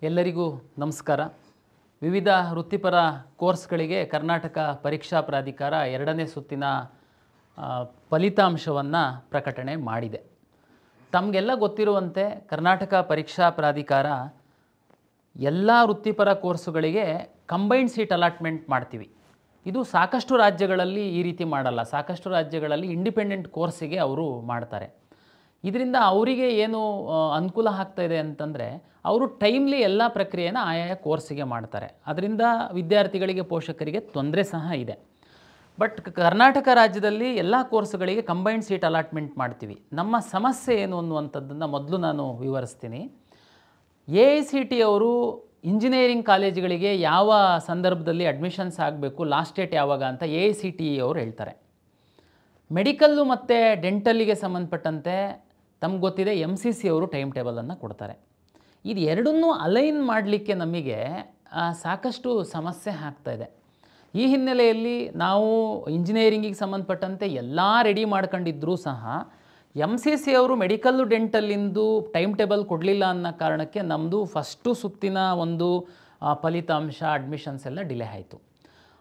ಎಲ್ಲರಿಗೂ ನಮಸ್ಕಾರ. ವಿವಿಧ ವೃತ್ತಿಪರ ಕೋರ್ಸ್ಗಳಿಗೆ ಕರ್ನಾಟಕ ಪರೀಕ್ಷಾ ಪ್ರಾಧಿಕಾರ ಎರಡನೇ ಸುತ್ತಿನ ಫಲಿತಾಂಶವನ್ನು ಪ್ರಕಟಣೆ ಮಾಡಿದೆ. ತಮಗೆಲ್ಲ ಗೊತ್ತಿರುವಂತೆ ಕರ್ನಾಟಕ ಪರೀಕ್ಷಾ ಪ್ರಾಧಿಕಾರ ಎಲ್ಲ ವೃತ್ತಿಪರ ಕೋರ್ಸುಗಳಿಗೆ ಕಂಬೈನ್ಡ್ ಸೀಟ್ ಅಲಾಟ್ಮೆಂಟ್ ಮಾಡ್ತೀವಿ. ಇದು ಸಾಕಷ್ಟು ರಾಜ್ಯಗಳಲ್ಲಿ ಈ ರೀತಿ ಮಾಡಲ್ಲ. ಸಾಕಷ್ಟು ರಾಜ್ಯಗಳಲ್ಲಿ ಇಂಡಿಪೆಂಡೆಂಟ್ ಕೋರ್ಸಿಗೆ ಅವರು ಮಾಡ್ತಾರೆ. ಇದರಿಂದ ಅವರಿಗೆ ಏನು ಅನುಕೂಲ ಆಗ್ತಾ ಇದೆ ಅಂತಂದರೆ, ಅವರು ಟೈಮ್ಲಿ ಎಲ್ಲ ಪ್ರಕ್ರಿಯೆನ ಆಯಾಯ ಕೋರ್ಸಿಗೆ ಮಾಡ್ತಾರೆ. ಅದರಿಂದ ವಿದ್ಯಾರ್ಥಿಗಳಿಗೆ, ಪೋಷಕರಿಗೆ ತೊಂದರೆ ಸಹ ಇದೆ. ಬಟ್ ಕರ್ನಾಟಕ ರಾಜ್ಯದಲ್ಲಿ ಎಲ್ಲ ಕೋರ್ಸ್ಗಳಿಗೆ ಕಂಬೈನ್ಡ್ ಸೀಟ್ ಅಲಾಟ್ಮೆಂಟ್ ಮಾಡ್ತೀವಿ. ನಮ್ಮ ಸಮಸ್ಯೆ ಏನು ಅನ್ನುವಂಥದ್ದನ್ನು ಮೊದಲು ನಾನು ವಿವರಿಸ್ತೀನಿ. AICTE ಅವರು ಇಂಜಿನಿಯರಿಂಗ್ ಕಾಲೇಜುಗಳಿಗೆ ಯಾವ ಸಂದರ್ಭದಲ್ಲಿ ಅಡ್ಮಿಷನ್ಸ್ ಆಗಬೇಕು, ಲಾಸ್ಟ್ ಡೇಟ್ ಯಾವಾಗ ಅಂತ AICTE ಅವರು ಹೇಳ್ತಾರೆ. ಮೆಡಿಕಲ್ಲು ಮತ್ತು ಡೆಂಟಲ್ಲಿಗೆ ಸಂಬಂಧಪಟ್ಟಂತೆ ತಮ್ಗೆ ಗೊತ್ತಿದೆ MCC ಅವರು ಟೈಮ್ ಟೇಬಲನ್ನು ಕೊಡ್ತಾರೆ. ಇದು ಎರಡನ್ನೂ ಅಲೈನ್ ಮಾಡಲಿಕ್ಕೆ ನಮಗೆ ಸಾಕಷ್ಟು ಸಮಸ್ಯೆ ಆಗ್ತಾಯಿದೆ. ಈ ಹಿನ್ನೆಲೆಯಲ್ಲಿ ನಾವು ಇಂಜಿನಿಯರಿಂಗಿಗೆ ಸಂಬಂಧಪಟ್ಟಂತೆ ಎಲ್ಲ ರೆಡಿ ಮಾಡ್ಕೊಂಡಿದ್ದರೂ ಸಹ MCC ಅವರು ಮೆಡಿಕಲ್ಲು ಡೆಂಟಲ್ಲಿಂದು ಟೈಮ್ ಟೇಬಲ್ ಕೊಡಲಿಲ್ಲ ಅನ್ನೋ ಕಾರಣಕ್ಕೆ ನಮ್ಮದು ಫಸ್ಟು ಸುತ್ತಿನ ಒಂದು ಫಲಿತಾಂಶ, ಅಡ್ಮಿಷನ್ಸ್ ಎಲ್ಲ ಡಿಲೇ ಆಯಿತು.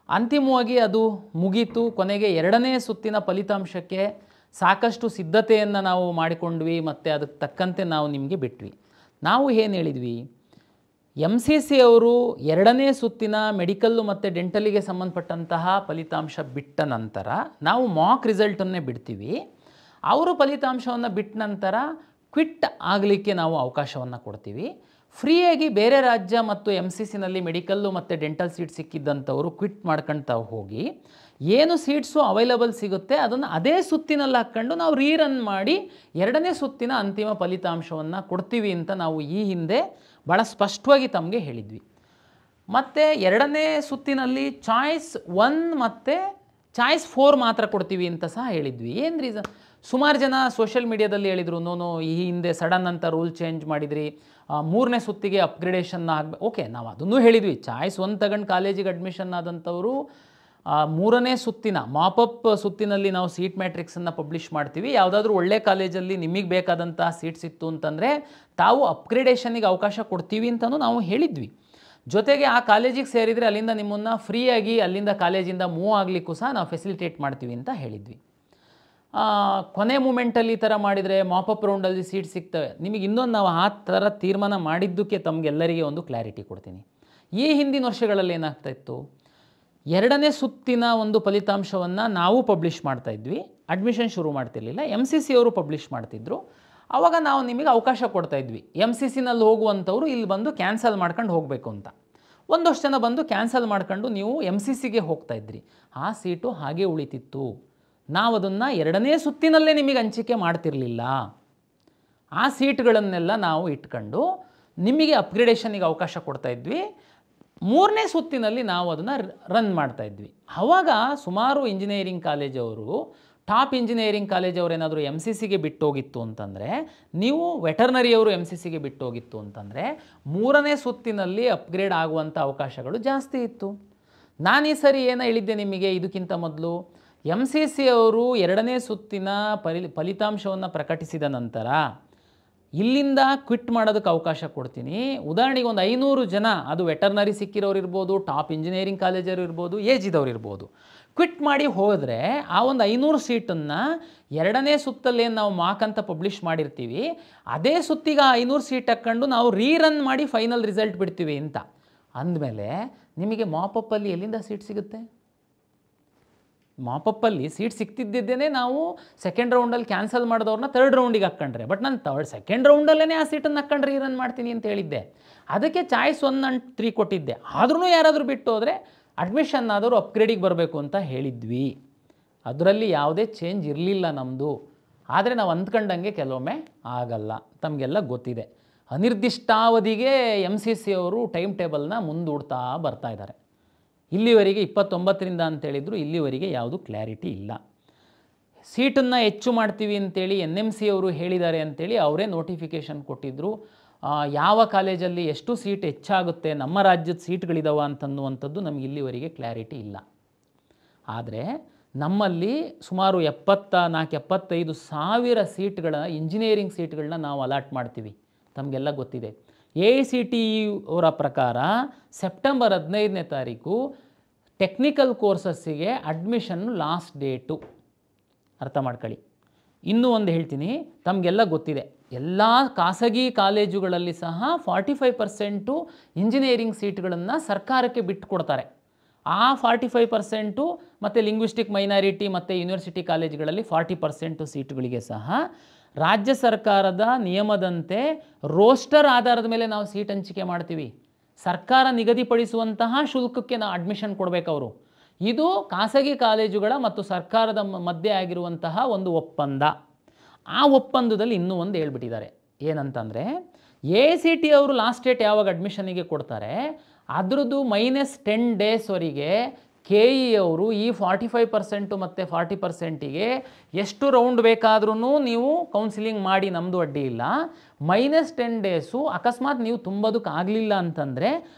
ಅಂತಿಮವಾಗಿ ಅದು ಮುಗೀತು. ಕೊನೆಗೆ ಎರಡನೇ ಸುತ್ತಿನ ಫಲಿತಾಂಶಕ್ಕೆ ಸಾಕಷ್ಟು ಸಿದ್ಧತೆಯನ್ನು ನಾವು ಮಾಡಿಕೊಂಡ್ವಿ ಮತ್ತು ಅದಕ್ಕೆ ತಕ್ಕಂತೆ ನಾವು ನಿಮಗೆ ಬಿಟ್ವಿ. ನಾವು ಏನು ಹೇಳಿದ್ವಿ, MCC ಅವರು ಎರಡನೇ ಸುತ್ತಿನ ಮೆಡಿಕಲ್ಲು ಮತ್ತು ಡೆಂಟಲಿಗೆ ಸಂಬಂಧಪಟ್ಟಂತಹ ಫಲಿತಾಂಶ ಬಿಟ್ಟ ನಂತರ ನಾವು ಮಾಕ್ ರಿಸಲ್ಟನ್ನೇ ಬಿಡ್ತೀವಿ. ಅವರು ಫಲಿತಾಂಶವನ್ನು ಬಿಟ್ಟ ನಂತರ ಕ್ವಿಟ್ ಆಗಲಿಕ್ಕೆ ನಾವು ಅವಕಾಶವನ್ನು ಕೊಡ್ತೀವಿ. ಫ್ರೀಯಾಗಿ ಬೇರೆ ರಾಜ್ಯ ಮತ್ತು MCCನಲ್ಲಿ ಮೆಡಿಕಲ್ಲು ಮತ್ತು ಡೆಂಟಲ್ ಸೀಟ್ ಸಿಕ್ಕಿದ್ದಂಥವರು ಕ್ವಿಟ್ ಮಾಡ್ಕೊಳ್ತಾ ಹೋಗಿ ಏನು ಸೀಟ್ಸು ಅವೈಲಬಲ್ ಸಿಗುತ್ತೆ ಅದನ್ನು ಅದೇ ಸುತ್ತಿನಲ್ಲಿ ಹಾಕ್ಕೊಂಡು ನಾವು ರೀರನ್ ಮಾಡಿ ಎರಡನೇ ಸುತ್ತಿನ ಅಂತಿಮ ಫಲಿತಾಂಶವನ್ನು ಕೊಡ್ತೀವಿ ಅಂತ ನಾವು ಈ ಹಿಂದೆ ಭಾಳ ಸ್ಪಷ್ಟವಾಗಿ ತಮಗೆ ಹೇಳಿದ್ವಿ. ಮತ್ತು ಎರಡನೇ ಸುತ್ತಿನಲ್ಲಿ ಚಾಯ್ಸ್ 1 ಮತ್ತು ಚಾಯ್ಸ್ 4 ಮಾತ್ರ ಕೊಡ್ತೀವಿ ಅಂತ ಸಹ ಹೇಳಿದ್ವಿ. ಏನು ರೀಸನ್? ಸುಮಾರು ಜನ ಸೋಷಿಯಲ್ ಮೀಡಿಯಾದಲ್ಲಿ ಹೇಳಿದರು, ನೋನು ಈ ಹಿಂದೆ ಸಡನ್ ಅಂತ ರೂಲ್ ಚೇಂಜ್ ಮಾಡಿದ್ರಿ, ಮೂರನೇ ಸುತ್ತಿಗೆ ಅಪ್ಗ್ರೇಡೇಷನ್ ಆಗಬೇಕು. ಓಕೆ, ನಾವು ಅದನ್ನು ಹೇಳಿದ್ವಿ. ಚಾಯ್ಸ್ 1 ತಗೊಂಡು ಕಾಲೇಜಿಗೆ ಅಡ್ಮಿಷನ್ ಆದಂಥವರು ಮೂರನೇ ಸುತ್ತಿನ ಮಾಪಪ್ ಸುತ್ತಿನಲ್ಲಿ ನಾವು ಸೀಟ್ ಮ್ಯಾಟ್ರಿಕ್ಸನ್ನು ಪಬ್ಲಿಷ್ ಮಾಡ್ತೀವಿ. ಯಾವುದಾದ್ರೂ ಒಳ್ಳೆ ಕಾಲೇಜಲ್ಲಿ ನಿಮಗೆ ಬೇಕಾದಂಥ ಸೀಟ್ಸ್ ಇತ್ತು ಅಂತಂದರೆ ತಾವು ಅಪ್ಗ್ರೇಡೇಷನ್ನಿಗೆ ಅವಕಾಶ ಕೊಡ್ತೀವಿ ಅಂತಲೂ ನಾವು ಹೇಳಿದ್ವಿ. ಜೊತೆಗೆ ಆ ಕಾಲೇಜಿಗೆ ಸೇರಿದರೆ ಅಲ್ಲಿಂದ ನಿಮ್ಮನ್ನು ಫ್ರೀಯಾಗಿ ಅಲ್ಲಿಂದ ಕಾಲೇಜಿಂದ ಮೂವ್ ಆಗಲಿಕ್ಕೂ ಸಹ ನಾವು ಫೆಸಿಲಿಟೇಟ್ ಮಾಡ್ತೀವಿ ಅಂತ ಹೇಳಿದ್ವಿ. ಕೊನೆ ಮೂಮೆಂಟಲ್ಲಿ ಈ ಥರ ಮಾಡಿದರೆ ಮಾಪಪ್ ರೌಂಡಲ್ಲಿ ಸೀಟ್ ಸಿಗ್ತವೆ. ನಿಮಗೆ ಇನ್ನೊಂದು ನಾವು ಆ ಥರ ತೀರ್ಮಾನ ಮಾಡಿದ್ದಕ್ಕೆ ತಮಗೆಲ್ಲರಿಗೆ ಒಂದು ಕ್ಲಾರಿಟಿ ಕೊಡ್ತೀನಿ. ಈ ಹಿಂದಿನ ವರ್ಷಗಳಲ್ಲಿ ಏನಾಗ್ತಾಯಿತ್ತು, ಎರಡನೇ ಸುತ್ತಿನ ಒಂದು ಫಲಿತಾಂಶವನ್ನು ನಾವು ಪಬ್ಲಿಷ್ ಮಾಡ್ತಾಯಿದ್ವಿ, ಅಡ್ಮಿಷನ್ ಶುರು ಮಾಡ್ತಿರ್ಲಿಲ್ಲ. MCC ಅವರು ಪಬ್ಲಿಷ್ ಮಾಡ್ತಿದ್ರು. ಆವಾಗ ನಾವು ನಿಮಗೆ ಅವಕಾಶ ಕೊಡ್ತಾಯಿದ್ವಿ. MCCನಲ್ಲಿ ಹೋಗುವಂಥವ್ರು ಇಲ್ಲಿ ಬಂದು ಕ್ಯಾನ್ಸಲ್ ಮಾಡ್ಕೊಂಡು ಹೋಗಬೇಕು ಅಂತ. ಒಂದಷ್ಟು ಜನ ಬಂದು ಕ್ಯಾನ್ಸಲ್ ಮಾಡ್ಕೊಂಡು ನೀವು MCCಗೆ ಹೋಗ್ತಾಯಿದ್ರಿ. ಆ ಸೀಟು ಹಾಗೆ ಉಳಿತಿತ್ತು. ನಾವು ಅದನ್ನು ಎರಡನೇ ಸುತ್ತಿನಲ್ಲೇ ನಿಮಗೆ ಹಂಚಿಕೆ ಮಾಡ್ತಿರಲಿಲ್ಲ. ಆ ಸೀಟ್ಗಳನ್ನೆಲ್ಲ ನಾವು ಇಟ್ಕೊಂಡು ನಿಮಗೆ ಅಪ್ಗ್ರೇಡೇಷನ್ನಿಗೆ ಅವಕಾಶ ಕೊಡ್ತಾಯಿದ್ವಿ. ಮೂರನೇ ಸುತ್ತಿನಲ್ಲಿ ನಾವು ಅದನ್ನು ರನ್ ಮಾಡ್ತಾಯಿದ್ವಿ. ಆವಾಗ ಸುಮಾರು ಇಂಜಿನಿಯರಿಂಗ್ ಕಾಲೇಜವರು, ಟಾಪ್ ಇಂಜಿನಿಯರಿಂಗ್ ಕಾಲೇಜವ್ರು ಏನಾದರೂ MCCಗೆ ಬಿಟ್ಟೋಗಿತ್ತು ಅಂತಂದರೆ, ನೀವು ವೆಟರ್ನರಿಯವರು MCCಗೆ ಬಿಟ್ಟೋಗಿತ್ತು ಅಂತಂದರೆ ಮೂರನೇ ಸುತ್ತಿನಲ್ಲಿ ಅಪ್ಗ್ರೇಡ್ ಆಗುವಂಥ ಅವಕಾಶಗಳು ಜಾಸ್ತಿ ಇತ್ತು. ನಾನು ಈ ಸರಿ ಏನು ಹೇಳಿದ್ದೆ ನಿಮಗೆ ಇದಕ್ಕಿಂತ ಮೊದಲು, MCC ಅವರು ಎರಡನೇ ಸುತ್ತಿನ ಫಲಿತಾಂಶವನ್ನು ಪ್ರಕಟಿಸಿದ ನಂತರ ಇಲ್ಲಿಂದ ಕ್ವಿಟ್ ಮಾಡೋದಕ್ಕೆ ಅವಕಾಶ ಕೊಡ್ತೀನಿ. ಉದಾಹರಣೆಗೆ ಒಂದು 500 ಜನ, ಅದು ವೆಟರ್ನರಿ ಸಿಕ್ಕಿರೋರು ಇರ್ಬೋದು, ಟಾಪ್ ಇಂಜಿನಿಯರಿಂಗ್ ಕಾಲೇಜರು ಇರ್ಬೋದು, ಏಜ್ ಇದ್ದವ್ರು ಇರ್ಬೋದು, ಕ್ವಿಟ್ ಮಾಡಿ ಹೋದರೆ ಆ ಒಂದು 500 ಸೀಟನ್ನು ಎರಡನೇ ಸುತ್ತಲ್ಲೇನು ನಾವು ಮಾಕ್ ಅಂತ ಪಬ್ಲಿಷ್ ಮಾಡಿರ್ತೀವಿ, ಅದೇ ಸುತ್ತಿಗೆ ಆ 500 ಸೀಟ್ ಹಾಕ್ಕೊಂಡು ನಾವು ರೀರನ್ ಮಾಡಿ ಫೈನಲ್ ರಿಸಲ್ಟ್ ಬಿಡ್ತೀವಿ ಅಂತ ಅಂದಮೇಲೆ ನಿಮಗೆ ಮಾಪಪ್ಪಲ್ಲಿ ಎಲ್ಲಿಂದ ಸೀಟ್ ಸಿಗುತ್ತೆ? ಮಾಪಪ್ಪಲ್ಲಿ ಸೀಟ್ ಸಿಗ್ತಿದ್ದೇನೆ ನಾವು ಸೆಕೆಂಡ್ ರೌಂಡಲ್ಲಿ ಕ್ಯಾನ್ಸಲ್ ಮಾಡಿದವ್ರನ್ನ ಥರ್ಡ್ ರೌಂಡಿಗೆ ಹಾಕ್ಕೊಂಡ್ರೆ. ಬಟ್ ನಾನು ಸೆಕೆಂಡ್ ರೌಂಡಲ್ಲೇ ಆ ಸೀಟನ್ನು ಹಾಕ್ಕೊಂಡ್ರೆ ರನ್ ಮಾಡ್ತೀನಿ ಅಂತ ಹೇಳಿದ್ದೆ. ಅದಕ್ಕೆ ಚಾಯ್ಸ್ 1 and 3 ಕೊಟ್ಟಿದ್ದೆ. ಆದ್ರೂ ಯಾರಾದರೂ ಬಿಟ್ಟು ಹೋದರೆ ಅಡ್ಮಿಷನ್ ಆದವರು ಅಪ್ಗ್ರೇಡಿಗೆ ಬರಬೇಕು ಅಂತ ಹೇಳಿದ್ವಿ. ಅದರಲ್ಲಿ ಯಾವುದೇ ಚೇಂಜ್ ಇರಲಿಲ್ಲ ನಮ್ಮದು. ಆದರೆ ನಾವು ಅಂದ್ಕೊಂಡಂಗೆ ಕೆಲವೊಮ್ಮೆ ಆಗಲ್ಲ. ತಮಗೆಲ್ಲ ಗೊತ್ತಿದೆ, ಅನಿರ್ದಿಷ್ಟಾವಧಿಗೆ MCC ಅವರು ಟೈಮ್ ಟೇಬಲ್ನ ಮುಂದೂಡ್ತಾ ಬರ್ತಾ ಇದ್ದಾರೆ. ಇಲ್ಲಿವರೆಗೆ 29ರಿಂದ ಅಂತೇಳಿದ್ರು, ಇಲ್ಲಿವರೆಗೆ ಯಾವುದು ಕ್ಲಾರಿಟಿ ಇಲ್ಲ. ಸೀಟನ್ನು ಹೆಚ್ಚು ಮಾಡ್ತೀವಿ ಅಂತೇಳಿ NMC ಅವರು ಹೇಳಿದ್ದಾರೆ ಅಂತೇಳಿ ಅವರೇ ನೋಟಿಫಿಕೇಷನ್ ಕೊಟ್ಟಿದ್ದರು. ಯಾವ ಕಾಲೇಜಲ್ಲಿ ಎಷ್ಟು ಸೀಟ್ ಹೆಚ್ಚಾಗುತ್ತೆ, ನಮ್ಮ ರಾಜ್ಯದ ಸೀಟ್ಗಳಿದಾವ ಅಂತನ್ನುವಂಥದ್ದು ನಮಗೆ ಇಲ್ಲಿವರೆಗೆ ಕ್ಲಾರಿಟಿ ಇಲ್ಲ. ಆದರೆ ನಮ್ಮಲ್ಲಿ ಸುಮಾರು 74-75 ಸಾವಿರ ಸೀಟ್ಗಳ ಇಂಜಿನಿಯರಿಂಗ್ ಸೀಟ್ಗಳನ್ನ ನಾವು ಅಲಾಟ್ ಮಾಡ್ತೀವಿ. ತಮಗೆಲ್ಲ ಗೊತ್ತಿದೆ. AICTE ಅವರ ಪ್ರಕಾರ ಸೆಪ್ಟೆಂಬರ್ 15ನೇ ತಾರೀಕು ಟೆಕ್ನಿಕಲ್ ಕೋರ್ಸಸ್ಸಿಗೆ ಅಡ್ಮಿಷನ್ ಲಾಸ್ಟ್ ಡೇಟು. ಅರ್ಥ ಮಾಡ್ಕೊಳ್ಳಿ. ಇನ್ನೂ ಒಂದು ಹೇಳ್ತೀನಿ, ತಮಗೆಲ್ಲ ಗೊತ್ತಿದೆ, ಎಲ್ಲ ಖಾಸಗಿ ಕಾಲೇಜುಗಳಲ್ಲಿ ಸಹ 45% ಇಂಜಿನಿಯರಿಂಗ್ ಸೀಟ್ಗಳನ್ನು ಸರ್ಕಾರಕ್ಕೆ ಬಿಟ್ಟುಕೊಡ್ತಾರೆ. ಆ 45% ಮತ್ತು ಲಿಂಗ್ವಿಸ್ಟಿಕ್ ಮೈನಾರಿಟಿ ಮತ್ತು ಯೂನಿವರ್ಸಿಟಿ ಕಾಲೇಜುಗಳಲ್ಲಿ 40% ಸೀಟುಗಳಿಗೆ ಸಹ ರಾಜ್ಯ ಸರ್ಕಾರದ ನಿಯಮದಂತೆ ರೋಸ್ಟರ್ ಆಧಾರದ ಮೇಲೆ ನಾವು ಸೀಟ್ ಹಂಚಿಕೆ ಮಾಡ್ತೀವಿ. ಸರ್ಕಾರ ನಿಗದಿಪಡಿಸುವಂತಹ ಶುಲ್ಕಕ್ಕೆ ನಾವು ಅಡ್ಮಿಷನ್ ಕೊಡಬೇಕು ಅವರು. ಇದು ಖಾಸಗಿ ಕಾಲೇಜುಗಳ ಮತ್ತು ಸರ್ಕಾರದ ಮಧ್ಯೆ ಆಗಿರುವಂತಹ ಒಂದು ಒಪ್ಪಂದ. ಆ ಒಪ್ಪಂದದಲ್ಲಿ ಇನ್ನೂ ಒಂದು ಹೇಳ್ಬಿಟ್ಟಿದ್ದಾರೆ, ಏನಂತಂದರೆ AICTE ಅವರು ಲಾಸ್ಟ್ ಡೇಟ್ ಯಾವಾಗ ಅಡ್ಮಿಷನಿಗೆ ಕೊಡ್ತಾರೆ ಅದರದ್ದು -10 ಡೇಸ್ವರೆಗೆ KE ಅವರು ಈ 45% ಮತ್ತು 40%ಗೆ ಎಷ್ಟು ರೌಂಡ್ ಬೇಕಾದ್ರೂ ನೀವು ಕೌನ್ಸಿಲಿಂಗ್ ಮಾಡಿ, ನಮ್ಮದು ಅಡ್ಡಿ ಇಲ್ಲ. -10 ಡೇಸು ಅಕಸ್ಮಾತ್ ನೀವು ತುಂಬೋದಕ್ಕಾಗಲಿಲ್ಲ ಅಂತಂದರೆ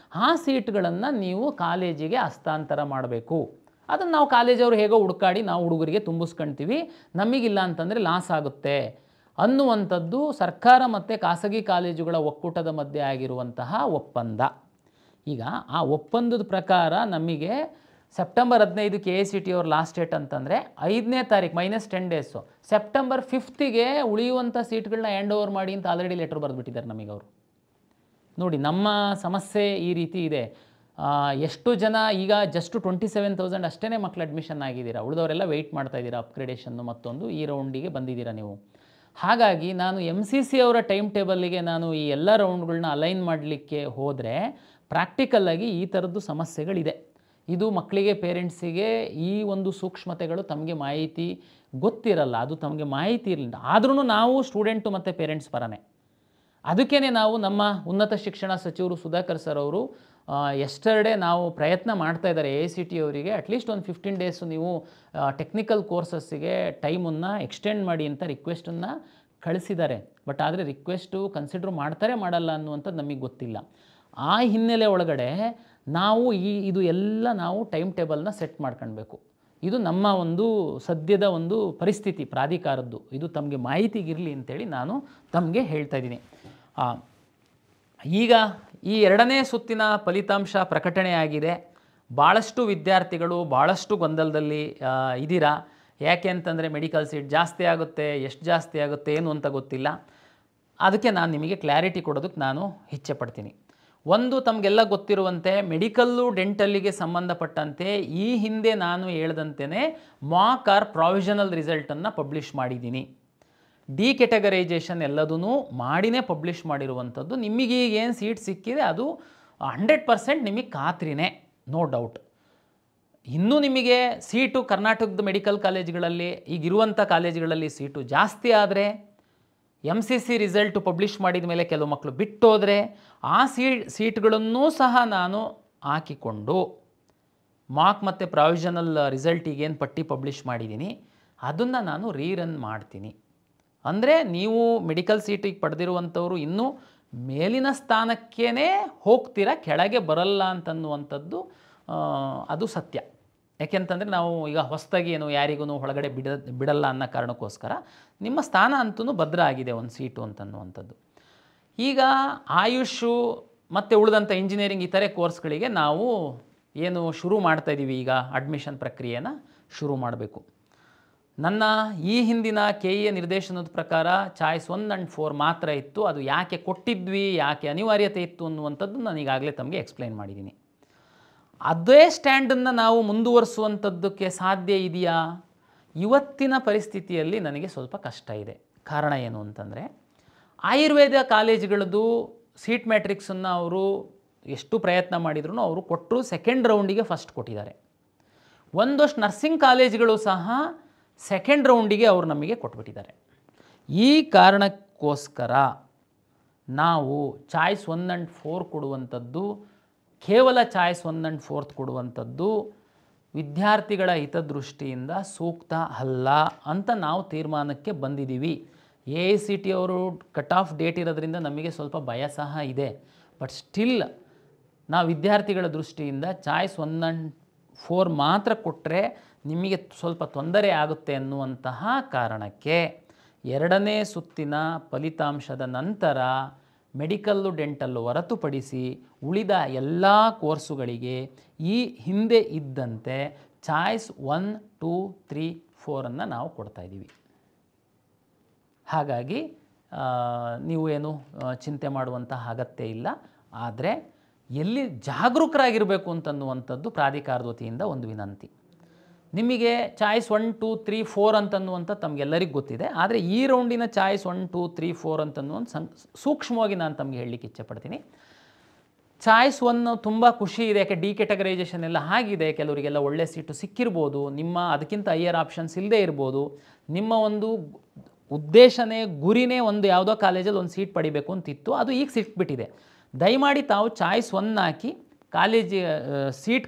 ಆ ಸೀಟ್ಗಳನ್ನು ನೀವು ಕಾಲೇಜಿಗೆ ಹಸ್ತಾಂತರ ಮಾಡಬೇಕು. ಅದನ್ನು ನಾವು ಕಾಲೇಜವರು ಹೇಗೋ ಹುಡುಕಾಡಿ ನಾವು ಹುಡುಗರಿಗೆ ತುಂಬಿಸ್ಕೊಳ್ತೀವಿ, ನಮಗಿಲ್ಲ ಅಂತಂದರೆ ಲಾಸ್ ಆಗುತ್ತೆ ಅನ್ನುವಂಥದ್ದು ಸರ್ಕಾರ ಮತ್ತು ಖಾಸಗಿ ಕಾಲೇಜುಗಳ ಒಕ್ಕೂಟದ ಮಧ್ಯೆ ಆಗಿರುವಂತಹ ಒಪ್ಪಂದ. ಈಗ ಆ ಒಪ್ಪಂದದ ಪ್ರಕಾರ ನಮಗೆ ಸೆಪ್ಟೆಂಬರ್ 15ಕ್ಕೆ AICTE ಅವ್ರ ಲಾಸ್ಟ್ ಡೇಟ್ ಅಂತಂದರೆ 5ನೇ ತಾರೀಕು -10 ಡೇಸು, ಸೆಪ್ಟೆಂಬರ್ 5ಗೆ ಉಳಿಯುವಂಥ ಸೀಟ್ಗಳನ್ನ ಹ್ಯಾಂಡ್ ಓವರ್ ಮಾಡಿ ಅಂತ ಆಲ್ರೆಡಿ ಲೆಟರ್ ಬರೆದುಬಿಟ್ಟಿದ್ದಾರೆ ನಮಗೆ ಅವರು. ನೋಡಿ, ನಮ್ಮ ಸಮಸ್ಯೆ ಈ ರೀತಿ ಇದೆ. ಎಷ್ಟು ಜನ ಈಗ ಜಸ್ಟ್ 27,000 ಅಷ್ಟೇ ಮಕ್ಕಳು ಅಡ್ಮಿಷನ್ ಆಗಿದ್ದೀರಾ, ಉಳಿದವರೆಲ್ಲ ವೆಯ್ಟ್ ಮಾಡ್ತಾಯಿದ್ದೀರಾ ಅಪ್ಗ್ರೇಡೇಷನ್ನು ಮತ್ತೊಂದು ಈ ರೌಂಡಿಗೆ ಬಂದಿದ್ದೀರಾ ನೀವು. ಹಾಗಾಗಿ ನಾನು MCC ಅವರ ಟೈಮ್ ಟೇಬಲ್ಲಿಗೆ ನಾನು ಈ ಎಲ್ಲ ರೌಂಡ್ಗಳನ್ನ ಅಲೈನ್ ಮಾಡಲಿಕ್ಕೆ ಹೋದರೆ ಪ್ರಾಕ್ಟಿಕಲ್ಲಾಗಿ ಈ ಥರದ್ದು ಸಮಸ್ಯೆಗಳಿದೆ. ಇದು ಮಕ್ಕಳಿಗೆ, ಪೇರೆಂಟ್ಸಿಗೆ ಈ ಒಂದು ಸೂಕ್ಷ್ಮತೆಗಳು ತಮಗೆ ಮಾಹಿತಿ ಗೊತ್ತಿರಲ್ಲ, ಅದು ತಮಗೆ ಮಾಹಿತಿ ಇರಲಿಲ್ಲ. ಆದ್ರೂ ನಾವು ಸ್ಟೂಡೆಂಟು ಮತ್ತು ಪೇರೆಂಟ್ಸ್ ಪರನೇ. ಅದಕ್ಕೇ ನಾವು ನಮ್ಮ ಉನ್ನತ ಶಿಕ್ಷಣ ಸಚಿವರು ಸುಧಾಕರ್ ಸರ್ ಅವರು ಎಸ್ಟರ್ಡೇ ನಾವು ಪ್ರಯತ್ನ ಮಾಡ್ತಾ ಇದ್ದಾರೆ AICTE ಅವರಿಗೆ ಅಟ್ಲೀಸ್ಟ್ ಒಂದು 15 ಡೇಸು ನೀವು ಟೆಕ್ನಿಕಲ್ ಕೋರ್ಸಸ್ಸಿಗೆ ಟೈಮನ್ನು ಎಕ್ಸ್ಟೆಂಡ್ ಮಾಡಿ ಅಂತ ರಿಕ್ವೆಸ್ಟನ್ನು ಕಳಿಸಿದ್ದಾರೆ. ಬಟ್ ಆದರೆ ರಿಕ್ವೆಸ್ಟು ಕನ್ಸಿಡರ್ ಮಾಡ್ತಾರೆ ಮಾಡಲ್ಲ ಅನ್ನುವಂಥದ್ದು ನಮಗೆ ಗೊತ್ತಿಲ್ಲ. ಆ ಹಿನ್ನೆಲೆ ಒಳಗಡೆ ನಾವು ಇದು ಎಲ್ಲ ನಾವು ಟೈಮ್ ಟೇಬಲ್ನ ಸೆಟ್ ಮಾಡ್ಕೊಳ್ಬೇಕು. ಇದು ನಮ್ಮ ಒಂದು ಸದ್ಯದ ಒಂದು ಪರಿಸ್ಥಿತಿ ಪ್ರಾಧಿಕಾರದ್ದು. ಇದು ತಮಗೆ ಮಾಹಿತಿಗಿರಲಿ ಅಂತೇಳಿ ನಾನು ತಮಗೆ ಹೇಳ್ತಾ ಇದ್ದೀನಿ. ಈಗ ಈ 2ನೇ ಸುತ್ತಿನ ಫಲಿತಾಂಶ ಪ್ರಕಟಣೆಯಾಗಿದೆ. ಭಾಳಷ್ಟು ವಿದ್ಯಾರ್ಥಿಗಳು ಭಾಳಷ್ಟು ಗೊಂದಲದಲ್ಲಿ ಇದ್ದೀರಾ. ಯಾಕೆ ಅಂತಂದರೆ ಮೆಡಿಕಲ್ ಸೀಟ್ ಜಾಸ್ತಿ ಆಗುತ್ತೆ, ಎಷ್ಟು ಜಾಸ್ತಿ ಆಗುತ್ತೆ ಏನು ಅಂತ ಗೊತ್ತಿಲ್ಲ. ಅದಕ್ಕೆ ನಾನು ನಿಮಗೆ ಕ್ಲಾರಿಟಿ ಕೊಡೋದಕ್ಕೆ ನಾನು ಇಚ್ಛೆ ಪಡ್ತೀನಿ. ಒಂದು, ತಮಗೆಲ್ಲ ಗೊತ್ತಿರುವಂತೆ ಮೆಡಿಕಲ್ಲು ಡೆಂಟಲ್ಲಿಗೆ ಸಂಬಂಧಪಟ್ಟಂತೆ ಈ ಹಿಂದೆ ನಾನು ಹೇಳ್ದಂತೆಯೇ ಮಾಕ್ ಆರ್ ಪ್ರಾವಿಷನಲ್ ರಿಸಲ್ಟನ್ನು ಪಬ್ಲಿಷ್ ಮಾಡಿದ್ದೀನಿ. ಡಿ ಕೆಟಗರೈಜೇಷನ್ ಎಲ್ಲದೂ ಮಾಡಿನೇ ಪಬ್ಲಿಷ್ ಮಾಡಿರುವಂಥದ್ದು. ನಿಮಗೀಗ ಏನು ಸೀಟ್ ಸಿಕ್ಕಿದೆ ಅದು 100% ನಿಮಗೆ ಖಾತ್ರಿನೇ, ನೋ ಡೌಟ್. ಇನ್ನೂ ನಿಮಗೆ ಸೀಟು ಕರ್ನಾಟಕದ ಮೆಡಿಕಲ್ ಕಾಲೇಜುಗಳಲ್ಲಿ ಈಗಿರುವಂಥ ಕಾಲೇಜುಗಳಲ್ಲಿ ಸೀಟು ಜಾಸ್ತಿ ಆದರೆ, MCC ರಿಸಲ್ಟು ಪಬ್ಲಿಷ್ ಮಾಡಿದ ಮೇಲೆ ಕೆಲವು ಮಕ್ಕಳು ಬಿಟ್ಟೋದರೆ ಆ ಸೀಟ್ಗಳನ್ನೂ ಸಹ ನಾನು ಹಾಕಿಕೊಂಡು ಮಾಕ್ ಮತ್ತು ಪ್ರಾವಿಷನಲ್ ರಿಸಲ್ಟಿಗೇನು ಪಟ್ಟಿ ಪಬ್ಲಿಷ್ ಮಾಡಿದ್ದೀನಿ ಅದನ್ನು ನಾನು ರೀರನ್ ಮಾಡ್ತೀನಿ. ಅಂದರೆ ನೀವು ಮೆಡಿಕಲ್ ಸೀಟಿಗೆ ಪಡೆದಿರುವಂಥವ್ರು ಇನ್ನೂ ಮೇಲಿನ ಸ್ಥಾನಕ್ಕೇ ಹೋಗ್ತೀರಾ, ಕೆಳಗೆ ಬರಲ್ಲ ಅಂತನ್ನುವಂಥದ್ದು ಅದು ಸತ್ಯ. ಯಾಕೆಂತಂದರೆ ನಾವು ಈಗ ಹೊಸದಾಗಿ ಏನು ಯಾರಿಗೂ ಒಳಗಡೆ ಬಿಡಲ್ಲ ಅನ್ನೋ ಕಾರಣಕ್ಕೋಸ್ಕರ ನಿಮ್ಮ ಸ್ಥಾನ ಅಂತೂ ಭದ್ರ ಆಗಿದೆ ಒಂದು ಸೀಟು ಅಂತನ್ನುವಂಥದ್ದು. ಈಗ ಆಯುಷು ಮತ್ತು ಉಳಿದಂಥ ಇಂಜಿನಿಯರಿಂಗ್ ಇತರೆ ಕೋರ್ಸ್ಗಳಿಗೆ ನಾವು ಏನು ಶುರು ಮಾಡ್ತಾಯಿದ್ದೀವಿ, ಈಗ ಅಡ್ಮಿಷನ್ ಪ್ರಕ್ರಿಯೆನ ಶುರು ಮಾಡಬೇಕು. ನನ್ನ ಈ ಹಿಂದಿನ KE ನಿರ್ದೇಶನದ ಪ್ರಕಾರ ಚಾಯ್ಸ್ 1 and 4 ಮಾತ್ರ ಇತ್ತು. ಅದು ಯಾಕೆ ಕೊಟ್ಟಿದ್ವಿ, ಯಾಕೆ ಅನಿವಾರ್ಯತೆ ಇತ್ತು ಅನ್ನುವಂಥದ್ದು ನಾನು ಈಗಾಗಲೇ ತಮಗೆ ಎಕ್ಸ್ಪ್ಲೈನ್ ಮಾಡಿದ್ದೀನಿ. ಅದೇ ಸ್ಟ್ಯಾಂಡನ್ನು ನಾವು ಮುಂದುವರಿಸುವಂಥದ್ದಕ್ಕೆ ಸಾಧ್ಯ ಇದೆಯಾ? ಇವತ್ತಿನ ಪರಿಸ್ಥಿತಿಯಲ್ಲಿ ನನಗೆ ಸ್ವಲ್ಪ ಕಷ್ಟ ಇದೆ. ಕಾರಣ ಏನು ಅಂತಂದರೆ, ಆಯುರ್ವೇದ ಕಾಲೇಜುಗಳದ್ದು ಸೀಟ್ ಮ್ಯಾಟ್ರಿಕ್ಸನ್ನು ಅವರು ಎಷ್ಟು ಪ್ರಯತ್ನ ಮಾಡಿದ್ರು ಅವರು ಕೊಟ್ಟರು, ಸೆಕೆಂಡ್ ರೌಂಡಿಗೆ ಫಸ್ಟ್ ಕೊಟ್ಟಿದ್ದಾರೆ. ಒಂದಷ್ಟು ನರ್ಸಿಂಗ್ ಕಾಲೇಜುಗಳು ಸಹ ಸೆಕೆಂಡ್ ರೌಂಡಿಗೆ ಅವರು ನಮಗೆ ಕೊಟ್ಬಿಟ್ಟಿದ್ದಾರೆ. ಈ ಕಾರಣಕ್ಕೋಸ್ಕರ ನಾವು ಚಾಯ್ಸ್ 1 and 4 ಕೊಡುವಂಥದ್ದು, ಕೇವಲ ಚಾಯ್ಸ್ 1 and 4 ಕೊಡುವಂಥದ್ದು ವಿದ್ಯಾರ್ಥಿಗಳ ಹಿತದೃಷ್ಟಿಯಿಂದ ಸೂಕ್ತ ಅಲ್ಲ ಅಂತ ನಾವು ತೀರ್ಮಾನಕ್ಕೆ ಬಂದಿದ್ದೀವಿ. AICTE ಅವರು ಕಟ್ ಆಫ್ ಡೇಟ್ ಇರೋದ್ರಿಂದ ನಮಗೆ ಸ್ವಲ್ಪ ಭಯ ಸಹ ಇದೆ. ಬಟ್ ಸ್ಟಿಲ್ ನಾವು ವಿದ್ಯಾರ್ಥಿಗಳ ದೃಷ್ಟಿಯಿಂದ ಚಾಯ್ಸ್ 1 and 4 ಮಾತ್ರ ಕೊಟ್ಟರೆ ನಿಮಗೆ ಸ್ವಲ್ಪ ತೊಂದರೆ ಆಗುತ್ತೆ ಅನ್ನುವಂತಹ ಕಾರಣಕ್ಕೆ 2ನೇ ಸುತ್ತಿನ ಫಲಿತಾಂಶದ ನಂತರ ಮೆಡಿಕಲ್ಲು ಡೆಂಟಲ್ಲು ಹೊರತುಪಡಿಸಿ ಉಳಿದ ಎಲ್ಲ ಕೋರ್ಸುಗಳಿಗೆ ಈ ಹಿಂದೆ ಇದ್ದಂತೆ ಚಾಯ್ಸ್ 1, 2, 3, 4 ನಾವು ಕೊಡ್ತಾಯಿದ್ದೀವಿ. ಹಾಗಾಗಿ ನೀವು ಏನು ಚಿಂತೆ ಮಾಡುವಂತಹ ಅಗತ್ಯ ಇಲ್ಲ. ಆದರೆ ಎಲ್ಲಿ ಜಾಗರೂಕರಾಗಿರಬೇಕು ಅಂತನ್ನುವಂಥದ್ದು ಪ್ರಾಧಿಕಾರದ ವತಿಯಿಂದ ಒಂದು ವಿನಂತಿ. ನಿಮಗೆ ಚಾಯ್ಸ್ 1, 2, 3, 4 ಅಂತನ್ನುವಂಥ ತಮಗೆಲ್ಲರಿಗೂ ಗೊತ್ತಿದೆ. ಆದರೆ ಈ ರೌಂಡಿನ ಚಾಯ್ಸ್ 1, 2, 3, 4 ಅಂತನ್ನುವಂಥ ಸೂಕ್ಷ್ಮವಾಗಿ ನಾನು ತಮಗೆ ಹೇಳಲಿಕ್ಕೆ ಇಚ್ಛೆಪಡ್ತೀನಿ. ಚಾಯ್ಸ್ 1 ತುಂಬ ಖುಷಿ ಇದೆ, ಯಾಕೆ ಡಿ ಕ್ಯಾಟಗರೈಸೇಷನ್ ಎಲ್ಲ ಆಗಿದೆ, ಕೆಲವರಿಗೆಲ್ಲ ಒಳ್ಳೆ ಸೀಟು ಸಿಕ್ಕಿರ್ಬೋದು, ನಿಮ್ಮ ಅದಕ್ಕಿಂತ ಹೈಯರ್ ಆಪ್ಷನ್ಸ್ ಇಲ್ಲದೆ ಇರ್ಬೋದು. ನಿಮ್ಮ ಒಂದು ಉದ್ದೇಶನೇ ಗುರಿನೇ ಒಂದು ಯಾವುದೋ ಕಾಲೇಜಲ್ಲಿ ಒಂದು ಸೀಟ್ ಪಡಿಬೇಕು ಅಂತಿತ್ತು, ಅದು ಈಗ ಸಿಕ್ಬಿಟ್ಟಿದೆ. ದಯಮಾಡಿ ತಾವು ಚಾಯ್ಸ್ 1 ಹಾಕಿ ಕಾಲೇಜ್ ಸೀಟ್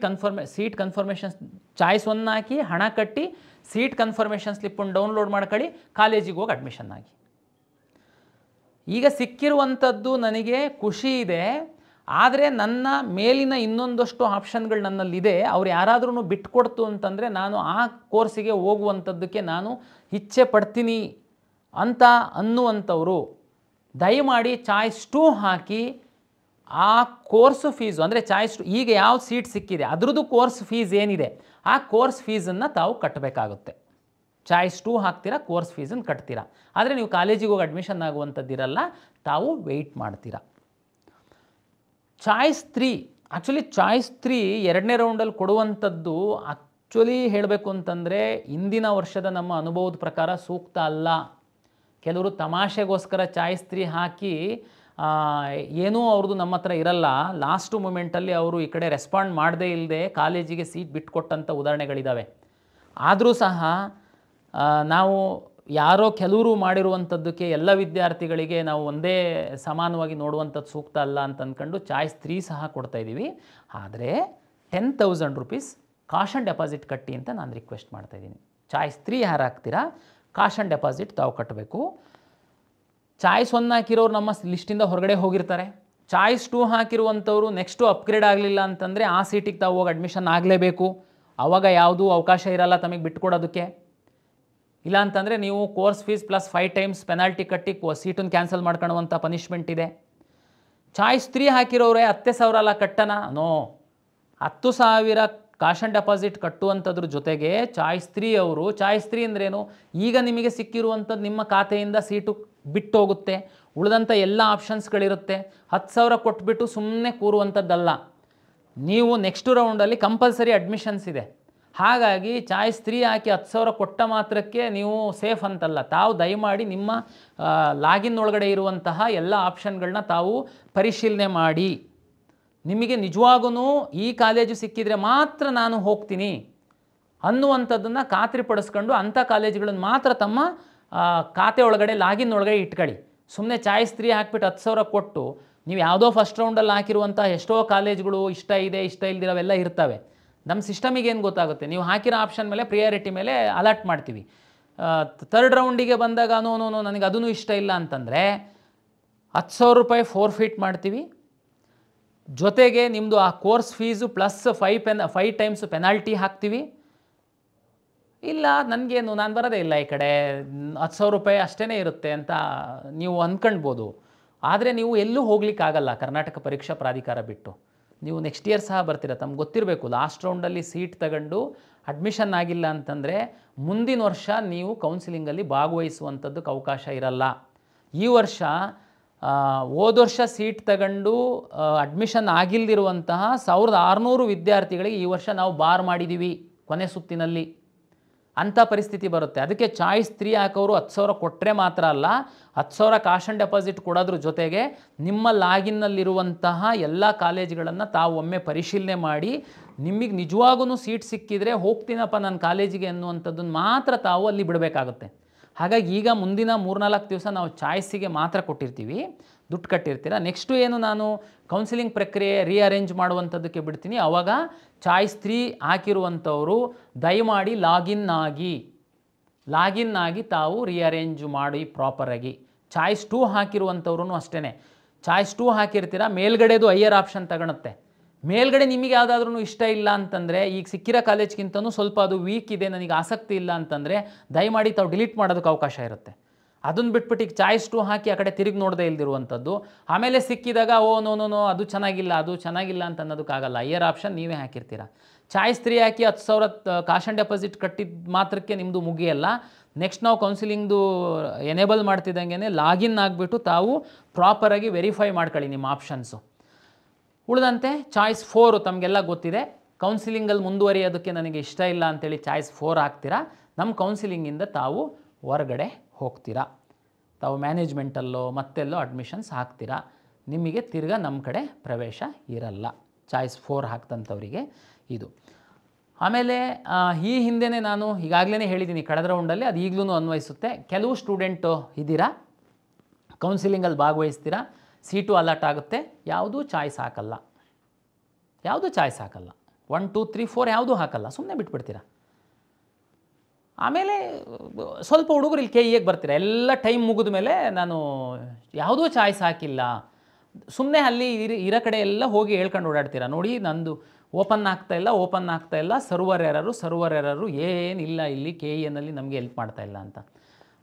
ಕನ್ಫರ್ಮೇಷನ್ಸ್ ಚಾಯ್ಸ್ 1 ಹಾಕಿ ಹಣ ಕಟ್ಟಿ ಸೀಟ್ ಕನ್ಫರ್ಮೇಷನ್ ಸ್ಲಿಪ್ಪನ್ನು ಡೌನ್ಲೋಡ್ ಮಾಡ್ಕೊಳ್ಳಿ, ಕಾಲೇಜಿಗೆ ಹೋಗಿ ಅಡ್ಮಿಷನ್ ಆಗಿ. ಈಗ ಸಿಕ್ಕಿರುವಂಥದ್ದು ನನಗೆ ಖುಷಿ ಇದೆ, ಆದರೆ ನನ್ನ ಮೇಲಿನ ಇನ್ನೊಂದಷ್ಟು ಆಪ್ಷನ್ಗಳು ನನ್ನಲ್ಲಿದೆ, ಅವ್ರು ಯಾರಾದ್ರೂ ಬಿಟ್ಕೊಡ್ತು ಅಂತಂದರೆ ನಾನು ಆ ಕೋರ್ಸಿಗೆ ಹೋಗುವಂಥದ್ದಕ್ಕೆ ನಾನು ಇಚ್ಛೆ ಪಡ್ತೀನಿ ಅಂತ ಅನ್ನುವಂಥವರು ದಯಮಾಡಿ ಚಾಯ್ಸ್ 2 ಹಾಕಿ ಆ ಕೋರ್ಸು ಫೀಸು ಅಂದರೆ ಚಾಯ್ಸ್ 2 ಈಗ ಯಾವ ಸೀಟ್ ಸಿಕ್ಕಿದೆ ಅದರದ್ದು ಕೋರ್ಸ್ ಫೀಸ್ ಏನಿದೆ ಆ ಕೋರ್ಸ್ ಫೀಸನ್ನು ತಾವು ಕಟ್ಟಬೇಕಾಗುತ್ತೆ. ಚಾಯ್ಸ್ 2 ಹಾಕ್ತೀರಾ, ಕೋರ್ಸ್ ಫೀಸನ್ನು ಕಟ್ತೀರಾ. ಆದರೆ ನೀವು ಕಾಲೇಜಿಗೆ ಹೋಗಿ ಅಡ್ಮಿಷನ್ ಆಗುವಂಥದ್ದಿರಲ್ಲ, ತಾವು ವೆಯ್ಟ್ ಮಾಡ್ತೀರಾ. ಚಾಯ್ಸ್ 3 ಚಾಯ್ಸ್ 3 2ನೇ ರೌಂಡಲ್ಲಿ ಕೊಡುವಂಥದ್ದು ಹೇಳಬೇಕು ಅಂತಂದರೆ ಹಿಂದಿನ ವರ್ಷದ ನಮ್ಮ ಅನುಭವದ ಪ್ರಕಾರ ಸೂಕ್ತ ಅಲ್ಲ. ಕೆಲವರು ತಮಾಷೆಗೋಸ್ಕರ ಚಾಯ್ಸ್ 3 ಹಾಕಿ ಏನೂ ಅವ್ರದ್ದು ನಮ್ಮ ಹತ್ರ ಇರಲ್ಲ, ಲಾಸ್ಟು ಮೂಮೆಂಟಲ್ಲಿ ಅವರು ಈ ಕಡೆ ರೆಸ್ಪಾಂಡ್ ಮಾಡದೇ ಇಲ್ಲದೆ ಕಾಲೇಜಿಗೆ ಸೀಟ್ ಬಿಟ್ಕೊಟ್ಟಂಥ ಉದಾಹರಣೆಗಳಿದ್ದಾವೆ. ಆದರೂ ಸಹ ನಾವು ಯಾರೋ ಕೆಲವರು ಮಾಡಿರುವಂಥದ್ದಕ್ಕೆ ಎಲ್ಲ ವಿದ್ಯಾರ್ಥಿಗಳಿಗೆ ನಾವು ಒಂದೇ ಸಮಾನವಾಗಿ ನೋಡುವಂಥದ್ದು ಸೂಕ್ತ ಅಲ್ಲ ಅಂತ ಅಂದ್ಕೊಂಡು ಚಾಯ್ಸ್ 3 ಸಹ ಕೊಡ್ತಾಯಿದ್ದೀವಿ. ಆದರೆ 10,000 ರೂಪೀಸ್ ಕಾಶನ್ ಡೆಪಾಸಿಟ್ ಕಟ್ಟಿ ಅಂತ ನಾನು ರಿಕ್ವೆಸ್ಟ್ ಮಾಡ್ತಾಯಿದ್ದೀನಿ. ಚಾಯ್ಸ್ 3 ಯಾರು ಹಾಕ್ತೀರಾ ಕಾಶನ್ ಡೆಪಾಸಿಟ್ ತಾವು ಕಟ್ಟಬೇಕು. ಚಾಯ್ಸ್ 1 ಹಾಕಿರೋರು ನಮ್ಮ ಲಿಸ್ಟಿಂದ ಹೊರಗಡೆ ಹೋಗಿರ್ತಾರೆ. ಚಾಯ್ಸ್ 2 ಹಾಕಿರುವಂಥವ್ರು ನೆಕ್ಸ್ಟು ಅಪ್ಗ್ರೇಡ್ ಆಗಲಿಲ್ಲ ಅಂತಂದರೆ ಆ ಸೀಟಿಗೆ ತಾವು ಹೋಗಿ ಅಡ್ಮಿಷನ್ ಆಗಲೇಬೇಕು. ಆವಾಗ ಯಾವುದೂ ಅವಕಾಶ ಇರಲ್ಲ ತಮಗೆ ಬಿಟ್ಕೊಡೋದಕ್ಕೆ. ಇಲ್ಲ ಅಂತಂದರೆ ನೀವು course fees plus 5 times penalty ಕಟ್ಟಿ ಸೀಟನ್ನು ಕ್ಯಾನ್ಸಲ್ ಮಾಡ್ಕೊಳ್ಳುವಂಥ ಪನಿಷ್ಮೆಂಟ್ ಇದೆ. ಚಾಯ್ಸ್ 3 ಹಾಕಿರೋರೆ 10,000 ಅಲ್ಲ ಕಟ್ಟನ, ನೋ, 10,000 ಕಾಶನ್ ಡೆಪಾಸಿಟ್ ಕಟ್ಟುವಂಥದ್ರ ಜೊತೆಗೆ ಚಾಯ್ಸ್ 3 ಅವರು ಚಾಯ್ಸ್ 3 ಅಂದ್ರೇನು, ಈಗ ನಿಮಗೆ ಸಿಕ್ಕಿರುವಂಥದ್ದು ನಿಮ್ಮ ಖಾತೆಯಿಂದ ಸೀಟು ಬಿಟ್ಟು ಹೋಗುತ್ತೆ, ಉಳಿದಂಥ ಎಲ್ಲ ಆಪ್ಷನ್ಸ್ಗಳಿರುತ್ತೆ. 10,000 ಕೊಟ್ಬಿಟ್ಟು ಸುಮ್ಮನೆ ಕೂರುವಂಥದ್ದಲ್ಲ, ನೀವು ನೆಕ್ಸ್ಟ್ ರೌಂಡಲ್ಲಿ ಕಂಪಲ್ಸರಿ ಅಡ್ಮಿಷನ್ಸ್ ಇದೆ. ಹಾಗಾಗಿ ಚಾಯ್ಸ್ 3 ಹಾಕಿ 10,000 ಕೊಟ್ಟ ಮಾತ್ರಕ್ಕೆ ನೀವು ಸೇಫ್ ಅಂತಲ್ಲ. ತಾವು ದಯಮಾಡಿ ನಿಮ್ಮ ಲಾಗಿನ್ ಒಳಗಡೆ ಇರುವಂತಹ ಎಲ್ಲ ಆಪ್ಷನ್ಗಳನ್ನ ತಾವು ಪರಿಶೀಲನೆ ಮಾಡಿ. ನಿಮಗೆ ನಿಜವಾಗೂ ಈ ಕಾಲೇಜು ಸಿಕ್ಕಿದರೆ ಮಾತ್ರ ನಾನು ಹೋಗ್ತೀನಿ ಅನ್ನುವಂಥದ್ದನ್ನು ಖಾತ್ರಿಪಡಿಸ್ಕೊಂಡು ಅಂಥ ಕಾಲೇಜುಗಳನ್ನು ಮಾತ್ರ ತಮ್ಮ ಖಾತೆ ಒಳಗಡೆ ಲಾಗಿನ್ ಒಳಗಡೆ ಇಟ್ಕೊಳ್ಳಿ. ಸುಮ್ಮನೆ ಚಾಯ್ಸ್ 3 ಹಾಕ್ಬಿಟ್ಟು 10,000 ಕೊಟ್ಟು ನೀವು ಯಾವುದೋ ಫಸ್ಟ್ ರೌಂಡಲ್ಲಿ ಹಾಕಿರುವಂಥ ಎಷ್ಟೋ ಕಾಲೇಜ್ಗಳು ಇಷ್ಟ ಇದೆ ಇಷ್ಟ ಇಲ್ದಿರೋವೆಲ್ಲ ಇರ್ತವೆ. ನಮ್ಮ ಸಿಸ್ಟಮಿಗೆ ಏನು ಗೊತ್ತಾಗುತ್ತೆ, ನೀವು ಹಾಕಿರೋ ಆಪ್ಷನ್ ಮೇಲೆ ಪ್ರಿಯಾರಿಟಿ ಮೇಲೆ ಅಲರ್ಟ್ ಮಾಡ್ತೀವಿ. 3rd ರೌಂಡಿಗೆ ಬಂದಾಗ ನೋ ನನಗೆ ಅದೂ ಇಷ್ಟ ಇಲ್ಲ ಅಂತಂದರೆ 10,000 ರೂಪಾಯಿ ಫೋರ್ಫಿಟ್ ಮಾಡ್ತೀವಿ. ಜೊತೆಗೆ ನಿಮ್ಮದು ಆ course fees plus 5 times penalty ಹಾಕ್ತೀವಿ. ಇಲ್ಲ ನನಗೇನು ನಾನು ಬರೋದೇ ಇಲ್ಲ ಈ ಕಡೆ 10,000 ರೂಪಾಯಿ ಅಷ್ಟೇ ಇರುತ್ತೆ ಅಂತ ನೀವು ಅಂದ್ಕೊಳ್ಬೋದು. ಆದರೆ ನೀವು ಎಲ್ಲೂ ಹೋಗ್ಲಿಕ್ಕಾಗಲ್ಲ ಕರ್ನಾಟಕ ಪರೀಕ್ಷಾ ಪ್ರಾಧಿಕಾರ ಬಿಟ್ಟು. ನೀವು ನೆಕ್ಸ್ಟ್ ಇಯರ್ ಸಹ ಬರ್ತೀರ, ತಮ್ಗೆ ಗೊತ್ತಿರಬೇಕು. ಲಾಸ್ಟ್ ರೌಂಡಲ್ಲಿ ಸೀಟ್ ತಗೊಂಡು ಅಡ್ಮಿಷನ್ ಆಗಿಲ್ಲ ಅಂತಂದರೆ ಮುಂದಿನ ವರ್ಷ ನೀವು ಕೌನ್ಸಿಲಿಂಗಲ್ಲಿ ಭಾಗವಹಿಸುವಂಥದ್ದಕ್ಕೆ ಅವಕಾಶ ಇರಲ್ಲ. ಈ ವರ್ಷ ಹೋದ ವರ್ಷ ಸೀಟ್ ತಗೊಂಡು ಅಡ್ಮಿಷನ್ ಆಗಿಲ್ದಿರುವಂತಹ 1,600 ವಿದ್ಯಾರ್ಥಿಗಳಿಗೆ ಈ ವರ್ಷ ನಾವು ಬಾರ್ ಮಾಡಿದ್ದೀವಿ ಕೊನೆ ಸುತ್ತಿನಲ್ಲಿ. ಅಂಥ ಪರಿಸ್ಥಿತಿ ಬರುತ್ತೆ. ಅದಕ್ಕೆ ಚಾಯ್ಸ್ 3 ಹಾಕೋರು 10,000 ಕೊಟ್ಟರೆ ಮಾತ್ರ ಅಲ್ಲ, 10,000 ಕಾಶನ್ ಡೆಪಾಸಿಟ್ ಕೊಡೋದ್ರ ಜೊತೆಗೆ ನಿಮ್ಮ ಲಾಗಿನ್ನಲ್ಲಿರುವಂತಹ ಎಲ್ಲ ಕಾಲೇಜುಗಳನ್ನು ತಾವು ಒಮ್ಮೆ ಪರಿಶೀಲನೆ ಮಾಡಿ ನಿಮಗೆ ನಿಜವಾಗೂ ಸೀಟ್ ಸಿಕ್ಕಿದರೆ ಹೋಗ್ತೀನಪ್ಪ ನನ್ನ ಕಾಲೇಜಿಗೆ ಅನ್ನುವಂಥದ್ದನ್ನು ಮಾತ್ರ ತಾವು ಅಲ್ಲಿ ಬಿಡಬೇಕಾಗುತ್ತೆ. ಹಾಗಾಗಿ ಈಗ ಮುಂದಿನ 3-4 ದಿವಸ ನಾವು ಚಾಯ್ಸಿಗೆ ಮಾತ್ರ ಕೊಟ್ಟಿರ್ತೀವಿ, ದುಡ್ಡು ಕಟ್ಟಿರ್ತೀರ. ನೆಕ್ಸ್ಟು ಏನು ನಾನು ಕೌನ್ಸಿಲಿಂಗ್ ಪ್ರಕ್ರಿಯೆ ರೀಅರೇಂಜ್ ಮಾಡುವಂಥದ್ದಕ್ಕೆ ಬಿಡ್ತೀನಿ. ಆವಾಗ ಚಾಯ್ಸ್ 3 ಹಾಕಿರುವಂಥವರು ದಯಮಾಡಿ ಲಾಗಿನ್ ಆಗಿ ತಾವು ರೀಅರೇಂಜ್ ಮಾಡಿ ಪ್ರಾಪರಾಗಿ. ಚಾಯ್ಸ್ 2 ಹಾಕಿರುವಂಥವ್ರು ಅಷ್ಟೇ, ಚಾಯ್ಸ್ 2 ಹಾಕಿರ್ತೀರ, ಮೇಲ್ಗಡೆದು ಹೈಯರ್ ಆಪ್ಷನ್ ತಗೊಳುತ್ತೆ. ಮೇಲ್ಗಡೆ ನಿಮಗೆ ಯಾವುದಾದ್ರೂ ಇಷ್ಟ ಇಲ್ಲ ಅಂತಂದರೆ, ಈಗ ಸಿಕ್ಕಿರೋ ಕಾಲೇಜ್ಗಿಂತನೂ ಸ್ವಲ್ಪ ಅದು ವೀಕ್ ಇದೆ, ನನಗೆ ಆಸಕ್ತಿ ಇಲ್ಲ ಅಂತಂದರೆ ದಯಮಾಡಿ ತಾವು ಡಿಲೀಟ್ ಮಾಡೋದಕ್ಕೆ ಅವಕಾಶ ಇರುತ್ತೆ. ಅದನ್ನು ಬಿಟ್ಬಿಟ್ಟು ಈಗ ಚಾಯ್ಸ್ 2 ಹಾಕಿ ಆ ಕಡೆ ತಿರುಗಿ ನೋಡದೇ ಇಲ್ದಿರುವಂಥದ್ದು. ಆಮೇಲೆ ಸಿಕ್ಕಿದಾಗ ಓ ನೋ ನೋ ನೋ ಅದು ಚೆನ್ನಾಗಿಲ್ಲ ಅಂತ ಅನ್ನೋದಕ್ಕಾಗಲ್ಲ. ಹೈಯರ್ ಆಪ್ಷನ್ ನೀವೇ ಹಾಕಿರ್ತೀರ. ಚಾಯ್ಸ್ 3 ಹಾಕಿ 10,000 ಕಾಶ್ ಆ್ಯಂಡ್ ಡೆಪಾಸಿಟ್ ಕಟ್ಟಿದ ಮಾತ್ರಕ್ಕೆ ನಿಮ್ಮದು ಮುಗಿಯಲ್ಲ. ನೆಕ್ಸ್ಟ್ ನಾವು ಕೌನ್ಸಿಲಿಂಗ್ದು ಎನೇಬಲ್ ಮಾಡ್ತಿದ್ದಂಗೆ ಲಾಗಿನ್ ಆಗಿಬಿಟ್ಟು ತಾವು ಪ್ರಾಪರಾಗಿ ವೆರಿಫೈ ಮಾಡ್ಕೊಳ್ಳಿ ನಿಮ್ಮ ಆಪ್ಷನ್ಸು. ಉಳಿದಂತೆ ಚಾಯ್ಸ್ 4 ತಮಗೆಲ್ಲ ಗೊತ್ತಿದೆ. ಕೌನ್ಸಿಲಿಂಗಲ್ಲಿ ಮುಂದುವರಿಯೋದಕ್ಕೆ ನನಗೆ ಇಷ್ಟ ಇಲ್ಲ ಅಂತೇಳಿ ಚಾಯ್ಸ್ 4 ಹಾಕ್ತೀರಾ. ನಮ್ಮ ಕೌನ್ಸಿಲಿಂಗಿಂದ ತಾವು ಹೊರಗಡೆ ಹೋಗ್ತೀರಾ. ತಾವು ಮ್ಯಾನೇಜ್ಮೆಂಟಲ್ಲೋ ಮತ್ತೆಲ್ಲೋ ಅಡ್ಮಿಷನ್ಸ್ ಹಾಕ್ತೀರಾ. ನಿಮಗೆ ತಿರ್ಗಾ ನಮ್ಮ ಕಡೆ ಪ್ರವೇಶ ಇರಲ್ಲ. ಚಾಯ್ಸ್ 4 ಹಾಕ್ತಂಥವರಿಗೆ ಇದು. ಆಮೇಲೆ ಈ ಹಿಂದೆಯೇ ನಾನು ಈಗಾಗಲೇ ಹೇಳಿದ್ದೀನಿ ಕಳೆದ ರೌಂಡಲ್ಲಿ, ಅದು ಈಗಲೂ ಅನ್ವಯಿಸುತ್ತೆ. ಕೆಲವು ಸ್ಟೂಡೆಂಟು ಇದ್ದೀರಾ, ಕೌನ್ಸಿಲಿಂಗಲ್ಲಿ ಭಾಗವಹಿಸ್ತೀರಾ, ಸೀಟು ಅಲಾಟ್ ಆಗುತ್ತೆ, ಯಾವುದೂ ಚಾಯ್ಸ್ ಹಾಕಲ್ಲ. 1 2 3 4 ಯಾವುದೂ ಹಾಕಲ್ಲ, ಸುಮ್ಮನೆ ಬಿಟ್ಬಿಡ್ತೀರಾ. ಆಮೇಲೆ ಸ್ವಲ್ಪ ಹುಡುಗರು ಇಲ್ಲಿ KEಗೆ ಬರ್ತೀರಾ, ಎಲ್ಲ ಟೈಮ್ ಮುಗಿದ ಮೇಲೆ ನಾನು ಯಾವುದೂ ಚಾಯ್ಸ್ ಹಾಕಿಲ್ಲ, ಸುಮ್ಮನೆ ಅಲ್ಲಿ ಇರೋ ಕಡೆ ಎಲ್ಲ ಹೋಗಿ ಹೇಳ್ಕೊಂಡು ಓಡಾಡ್ತೀರಾ. ನೋಡಿ ನಂದು ಓಪನ್ ಆಗ್ತಾ ಇಲ್ಲ, ಸರ್ವರ್ ಎರರು ಏನಿಲ್ಲ, ಇಲ್ಲಿ KEನಲ್ಲಿ ನಮಗೆ ಹೆಲ್ಪ್ ಮಾಡ್ತಾ ಇಲ್ಲ ಅಂತ.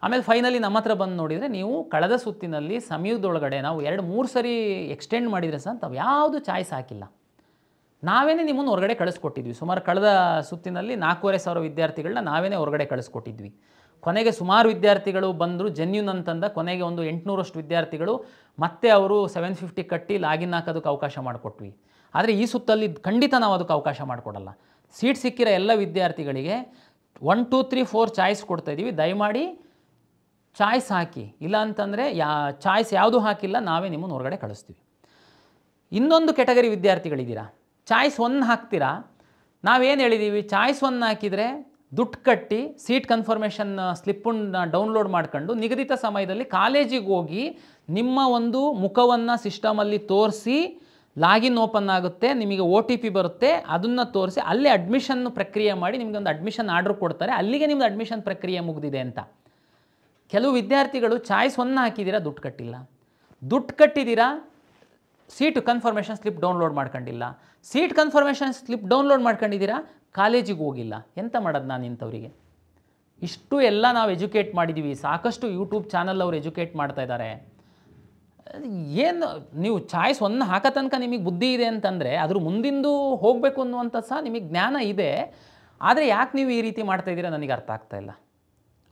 ಆಮೇಲೆ ಫೈನಲಿ ನಮ್ಮ ಹತ್ರ ಬಂದು ನೋಡಿದರೆ ನೀವು ಕಳೆದ ಸುತ್ತಿನಲ್ಲಿ ಸಮಯದೊಳಗಡೆ ನಾವು 2-3 ಸರಿ ಎಕ್ಸ್ಟೆಂಡ್ ಮಾಡಿದರೆ ಸಹ ತಾವು ಯಾವುದು ಚಾಯ್ಸ್ ಹಾಕಿಲ್ಲ. ನಾವೇನೇ ನಿಮ್ಮನ್ನು ಹೊರಗಡೆ ಕಳಿಸ್ಕೊಟ್ಟಿದ್ವಿ. ಸುಮಾರು ಕಳೆದ ಸುತ್ತಿನಲ್ಲಿ 4,500 ವಿದ್ಯಾರ್ಥಿಗಳನ್ನ ನಾವೇನೇ ಹೊರಗಡೆ ಕಳಿಸ್ಕೊಟ್ಟಿದ್ವಿ. ಕೊನೆಗೆ ಸುಮಾರು ವಿದ್ಯಾರ್ಥಿಗಳು ಬಂದರು, ಜೆನ್ಯೂನ್ ಅಂತಂದ. ಕೊನೆಗೆ ಒಂದು 800ರಷ್ಟು ವಿದ್ಯಾರ್ಥಿಗಳು ಮತ್ತೆ ಅವರು 750 ಕಟ್ಟಿ ಲಾಗಿನ್ ಹಾಕೋದಕ್ಕೆ ಅವಕಾಶ ಮಾಡಿಕೊಟ್ವಿ. ಆದರೆ ಈ ಸುತ್ತಲ್ಲಿ ಖಂಡಿತ ನಾವು ಅದಕ್ಕೆ ಅವಕಾಶ ಮಾಡಿಕೊಡಲ್ಲ. ಸೀಟ್ ಸಿಕ್ಕಿರೋ ಎಲ್ಲ ವಿದ್ಯಾರ್ಥಿಗಳಿಗೆ 1 2 3 4 ಚಾಯ್ಸ್ ಕೊಡ್ತಾಯಿದ್ದೀವಿ. ದಯಮಾಡಿ ಚಾಯ್ಸ್ ಹಾಕಿ, ಇಲ್ಲ ಅಂತಂದರೆ ಚಾಯ್ಸ್ ಯಾವುದು ಹಾಕಿಲ್ಲ ನಾವೇ ನಿಮ್ಮನ್ನು ಹೊರಗಡೆ ಕಳಿಸ್ತೀವಿ. ಇನ್ನೊಂದು ಕೆಟಗರಿ ವಿದ್ಯಾರ್ಥಿಗಳಿದ್ದೀರಾ, ಚಾಯ್ಸ್ 1 ಹಾಕ್ತೀರಾ. ನಾವೇನು ಹೇಳಿದ್ದೀವಿ, ಚಾಯ್ಸ್ 1 ಹಾಕಿದರೆ ದುಡ್ಡು ಕಟ್ಟಿ ಸೀಟ್ ಕನ್ಫರ್ಮೇಷನ್ ಸ್ಲಿಪ್ಪನ್ನು ಡೌನ್ಲೋಡ್ ಮಾಡ್ಕೊಂಡು ನಿಗದಿತ ಸಮಯದಲ್ಲಿ ಕಾಲೇಜಿಗೆ ಹೋಗಿ ನಿಮ್ಮ ಒಂದು ಮುಖವನ್ನು ಸಿಸ್ಟಮಲ್ಲಿ ತೋರಿಸಿ ಲಾಗಿನ್ ಓಪನ್ ಆಗುತ್ತೆ, ನಿಮಗೆ OTP ಬರುತ್ತೆ, ಅದನ್ನು ತೋರಿಸಿ ಅಲ್ಲೇ ಅಡ್ಮಿಷನ್ ಪ್ರಕ್ರಿಯೆ ಮಾಡಿ ನಿಮಗೆ ಒಂದು ಅಡ್ಮಿಷನ್ ಆರ್ಡ್ರ್ ಕೊಡ್ತಾರೆ. ಅಲ್ಲಿಗೆ ನಿಮ್ಮದು ಅಡ್ಮಿಷನ್ ಪ್ರಕ್ರಿಯೆ ಮುಗಿದಿದೆ ಅಂತ. ಕೆಲವು ವಿದ್ಯಾರ್ಥಿಗಳು ಚಾಯ್ಸ್ 1 ಹಾಕಿದ್ದೀರಾ, ದುಡ್ಡು ಕಟ್ಟಿದ್ದೀರಾ, ಸೀಟ್ ಕನ್ಫರ್ಮೇಷನ್ ಸ್ಲಿಪ್ ಡೌನ್ಲೋಡ್ ಮಾಡ್ಕೊಂಡಿಲ್ಲ, ಸೀಟ್ ಕನ್ಫರ್ಮೇಷನ್ ಸ್ಲಿಪ್ ಡೌನ್ಲೋಡ್ ಮಾಡ್ಕೊಂಡಿದ್ದೀರಾ, ಕಾಲೇಜಿಗೆ ಹೋಗಿಲ್ಲ. ಎಂತ ಮಾಡೋದು ನಾನು ಇಂಥವರಿಗೆ? ಇಷ್ಟು ಎಲ್ಲ ನಾವು ಎಜುಕೇಟ್ ಮಾಡಿದ್ದೀವಿ. ಸಾಕಷ್ಟು ಯೂಟ್ಯೂಬ್ ಚಾನಲ್ ಅವರು ಎಜುಕೇಟ್ ಮಾಡ್ತಾ ಇದ್ದಾರೆ. ಏನು ನೀವು ಚಾಯ್ಸ್ 1 ಹಾಕೋ ತನಕ ನಿಮಗೆ ಬುದ್ಧಿ ಇದೆ ಅಂತಂದರೆ ಅದ್ರ ಮುಂದಿಂದು ಹೋಗಬೇಕು ಅನ್ನುವಂಥ ಸಹ ನಿಮಗೆ ಜ್ಞಾನ ಇದೆ. ಆದರೆ ಯಾಕೆ ನೀವು ಈ ರೀತಿ ಮಾಡ್ತಾಯಿದ್ದೀರಾ ನನಗೆ ಅರ್ಥ ಆಗ್ತಾಯಿಲ್ಲ.